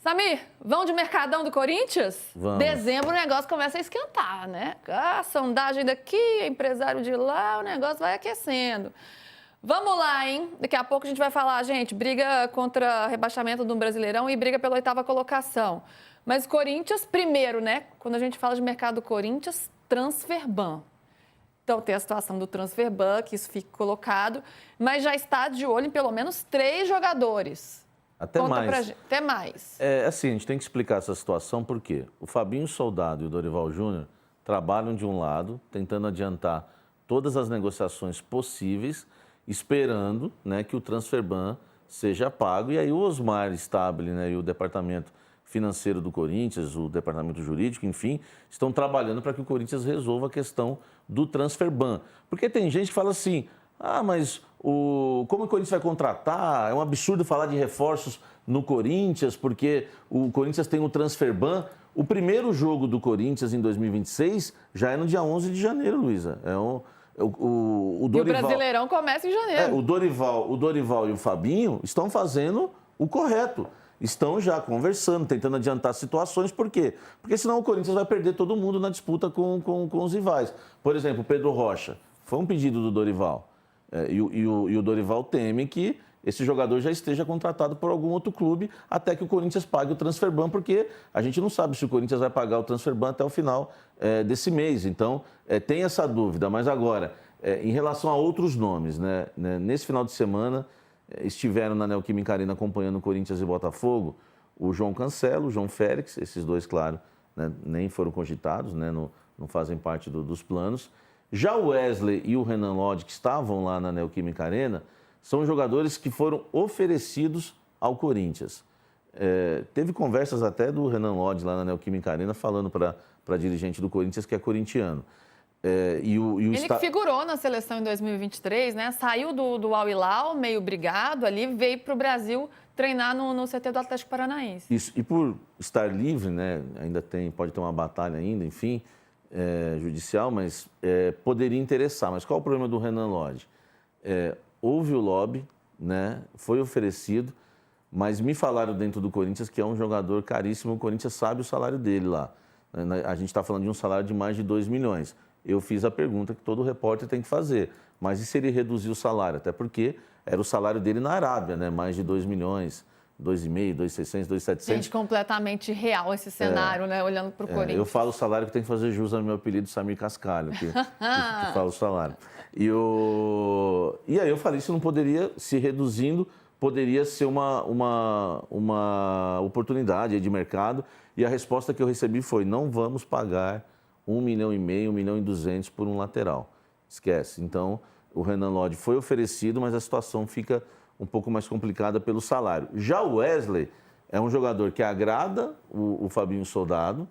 Samir, vamos de Mercadão do Corinthians? Vamos. Dezembro o negócio começa a esquentar, né? A sondagem daqui, empresário de lá, o negócio vai aquecendo. Vamos lá, hein? Daqui a pouco a gente vai falar, gente, briga contra rebaixamento do Brasileirão e briga pela 8ª colocação. Mas Corinthians, primeiro, né? Quando a gente fala de mercado do Corinthians, Transferban. Então tem a situação do Transferban, que isso fica colocado, mas já está de olho em pelo menos 3 jogadores. Até Conta mais. pra gente. Até mais. É assim, a gente tem que explicar essa situação porque o Fabinho Soldado e o Dorival Júnior trabalham de um lado, tentando adiantar todas as negociações possíveis, esperando, né, que o Transferban seja pago. E aí o Osmar Stabile, né, e o departamento financeiro do Corinthians, o departamento jurídico, enfim, estão trabalhando para que o Corinthians resolva a questão do Transferban. Porque tem gente que fala assim, mas como o Corinthians vai contratar? É um absurdo falar de reforços no Corinthians, porque o Corinthians tem o Transferban. O primeiro jogo do Corinthians em 2026 já é no dia 11 de janeiro, Luísa. O Dorival, e o Brasileirão começa em janeiro. O Dorival e o Fabinho estão fazendo o correto. Estão já conversando, tentando adiantar situações. Por quê? Porque senão o Corinthians vai perder todo mundo na disputa com os rivais. Por exemplo, o Pedro Rocha. Foi um pedido do Dorival. E o Dorival teme que esse jogador já esteja contratado por algum outro clube até que o Corinthians pague o Transferban, porque a gente não sabe se o Corinthians vai pagar o Transferban até o final desse mês. Então, tem essa dúvida. Mas agora, em relação a outros nomes, né, nesse final de semana, estiveram na Neoquímica Arena acompanhando o Corinthians e Botafogo o João Cancelo, o João Félix, esses dois, claro, né, nem foram cogitados, né, não fazem parte dos planos. Já o Wesley e o Renan Lodge, que estavam lá na Neoquímica Arena, são jogadores que foram oferecidos ao Corinthians. Teve conversas até do Renan Lodge lá na Neoquímica Arena falando para dirigente do Corinthians que é corintiano. Ele que figurou na seleção em 2023, né? Saiu do Al Hilal, meio brigado ali, veio para o Brasil treinar no CT do Atlético Paranaense. Isso, e por estar livre, né? Pode ter uma batalha ainda, enfim, judicial, mas poderia interessar. Mas qual o problema do Renan Lodge? Houve o lobby, né? Foi oferecido, mas me falaram dentro do Corinthians que é um jogador caríssimo, o Corinthians sabe o salário dele lá. A gente está falando de um salário de mais de 2 milhões. Eu fiz a pergunta que todo repórter tem que fazer, mas e se ele reduzir o salário? Até porque era o salário dele na Arábia, né? Mais de 2 milhões. 2,5, 2,600, 2,700. Gente, completamente real esse cenário, né? Olhando para o Corinthians. Eu falo o salário que tem que fazer jus ao meu apelido, Samir Cascalho, que fala o salário. E aí eu falei, isso não poderia, se reduzindo, poderia ser uma oportunidade de mercado. E a resposta que eu recebi foi, não vamos pagar 1,5 milhão, 1,2 milhões por um lateral. Esquece. Então, o Renan Lodge foi oferecido, mas a situação fica um pouco mais complicada pelo salário. Já o Wesley é um jogador que agrada o Fabinho Soldado,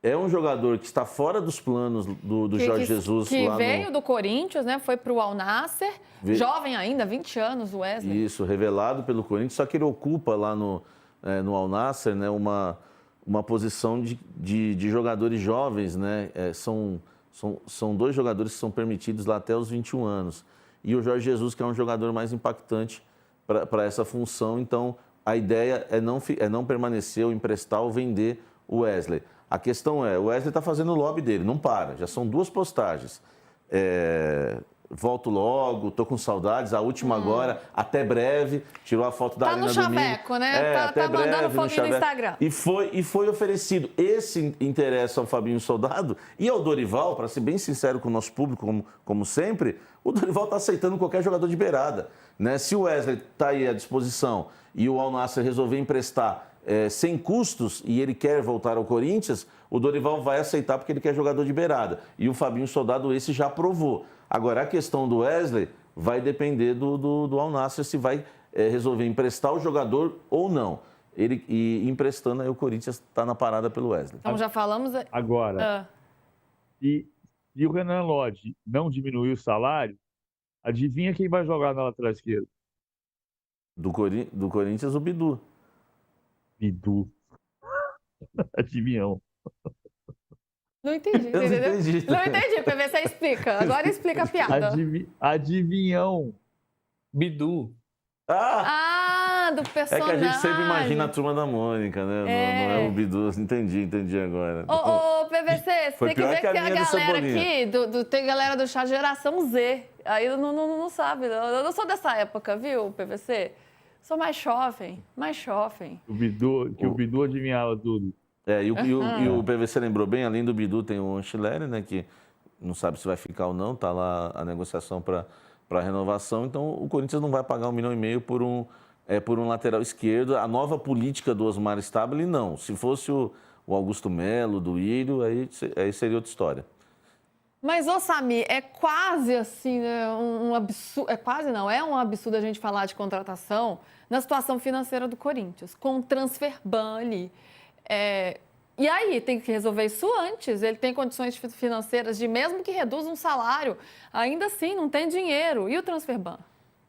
é um jogador que está fora dos planos do Jorge Jesus. Que veio do Corinthians, né? Foi para o Al Nassr, jovem ainda, 20 anos o Wesley. Isso, revelado pelo Corinthians, só que ele ocupa lá no Al Nassr, né, uma posição de jogadores jovens, né? São 2 jogadores que são permitidos lá até os 21 anos. E o Jorge Jesus, que é um jogador mais impactante para essa função. Então, a ideia é não permanecer ou emprestar ou vender o Wesley. A questão o Wesley está fazendo o lobby dele, não para. Já são 2 postagens. Volto logo, tô com saudades, a última agora, até breve, tirou a foto da Arena Domingo. Tá no chaveco, né? Tá mandando foguinho no Instagram. E foi oferecido. Esse interessa ao Fabinho Soldado e ao Dorival, para ser bem sincero com o nosso público, como sempre, o Dorival está aceitando qualquer jogador de beirada, né? Se o Wesley está aí à disposição e o Al Nassr resolver emprestar sem custos e ele quer voltar ao Corinthians, o Dorival vai aceitar porque ele quer jogador de beirada. E o Fabinho Soldado esse já provou. Agora, a questão do Wesley vai depender do Al Nassr se vai resolver emprestar o jogador ou não. E emprestando, aí o Corinthians está na parada pelo Wesley. Então, já falamos... Agora, e o Renan Lodge não diminuir o salário, adivinha quem vai jogar na lateral esquerda? Do Corinthians, o Bidu. Bidu. Adivinhão. Não entendi, entendeu? Não entendi, PV, você explica. Agora explica a piada. Adivinhão. Bidu. Ah, do É personagem. que a gente sempre imagina a Turma da Mônica, né? Não é o Bidu. Entendi agora. Ô, PVC, você Foi tem que pior ver que a que tem a minha do galera Cebolinha. aqui, tem galera do chá geração Z. Aí não sabe. Eu não sou dessa época, viu, PVC? Sou mais jovem. O Bidu adivinhava tudo. E o PVC lembrou bem, além do Bidu, tem o Anchileri, né? Que não sabe se vai ficar ou não, tá lá a negociação para renovação. Então, o Corinthians não vai pagar 1,5 milhão por um lateral esquerdo. A nova política do Osmar Stabile, não. Se fosse o Augusto Melo, do Írio, aí seria outra história. Mas, ô Samir, é quase assim, né, um absurdo. É quase não, é um absurdo a gente falar de contratação na situação financeira do Corinthians, com o transfer ban ali. E aí, tem que resolver isso antes. Ele tem condições financeiras de, mesmo que reduza um salário, ainda assim não tem dinheiro. E o transfer ban?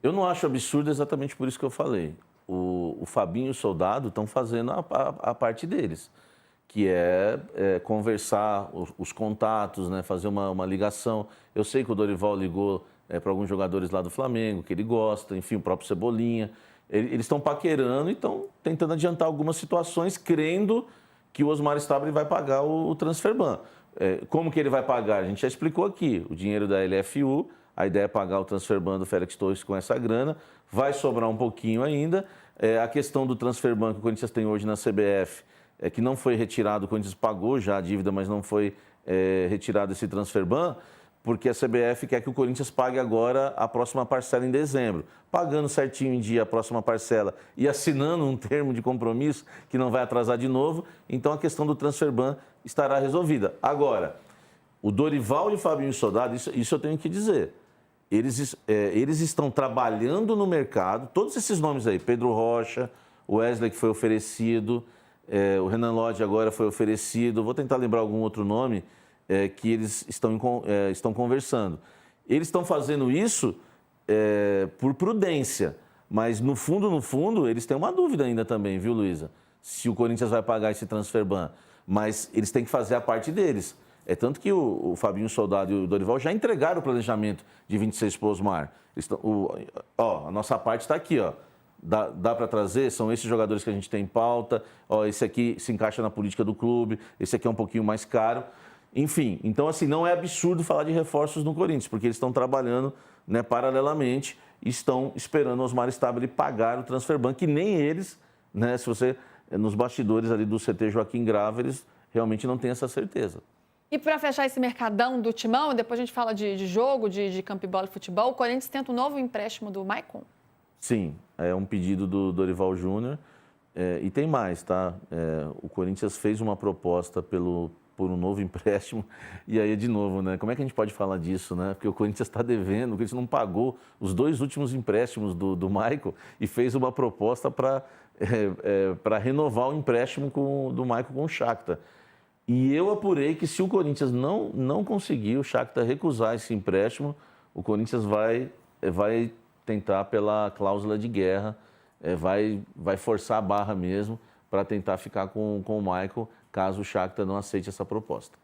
Eu não acho absurdo exatamente por isso que eu falei. O Fabinho e o Soldado estão fazendo a parte deles, que é conversar os contatos, né, fazer uma ligação. Eu sei que o Dorival ligou para alguns jogadores lá do Flamengo, que ele gosta, enfim, o próprio Cebolinha. Eles estão paquerando e estão tentando adiantar algumas situações, crendo que o Osmar Stabile vai pagar o transfer ban. Como que ele vai pagar? A gente já explicou aqui. O dinheiro da LFU, a ideia é pagar o transfer ban do Félix Torres com essa grana. Vai sobrar um pouquinho ainda. A questão do transfer ban que o Corinthians tem hoje na CBF, que não foi retirado, o Corinthians pagou já a dívida, mas não foi retirado esse transfer ban, porque a CBF quer que o Corinthians pague agora a próxima parcela em dezembro. Pagando certinho em dia a próxima parcela e assinando um termo de compromisso que não vai atrasar de novo, então a questão do transfer ban estará resolvida. Agora, o Dorival e o Fabinho Soldado, isso eu tenho que dizer, eles estão trabalhando no mercado, todos esses nomes aí, Pedro Rocha, o Wesley que foi oferecido, o Renan Lodge agora foi oferecido, vou tentar lembrar algum outro nome, que eles estão conversando. Eles estão fazendo isso por prudência, mas no fundo, eles têm uma dúvida ainda também, viu, Luísa? Se o Corinthians vai pagar esse transfer ban. Mas eles têm que fazer a parte deles. Tanto que o Fabinho Soldado e o Dorival já entregaram o planejamento de 26 para o Osmar. A nossa parte está aqui, ó. Dá para trazer, são esses jogadores que a gente tem em pauta, esse aqui se encaixa na política do clube, esse aqui é um pouquinho mais caro. Enfim, então assim, não é absurdo falar de reforços no Corinthians, porque eles estão trabalhando, né, paralelamente e estão esperando o Osmar Stabile pagar o transfer ban, que nem eles, né, se você, nos bastidores ali do CT Joaquim Grava, eles realmente não têm essa certeza. E para fechar esse mercadão do Timão, depois a gente fala de jogo, de campo e bola e futebol, o Corinthians tenta um novo empréstimo do Maicon? Sim, é um pedido do Dorival Júnior e tem mais, tá? O Corinthians fez uma proposta por um novo empréstimo, e aí, de novo, né? Como é que a gente pode falar disso, né? Porque o Corinthians está devendo, o Corinthians não pagou os 2 últimos empréstimos do Maicon e fez uma proposta para renovar o empréstimo do Maicon com o Shakhtar. E eu apurei que se o Corinthians não conseguir o Shakhtar recusar esse empréstimo, o Corinthians vai tentar pela cláusula de guerra, vai forçar a barra mesmo para tentar ficar com o Maicon, caso o Shakhtar não aceite essa proposta.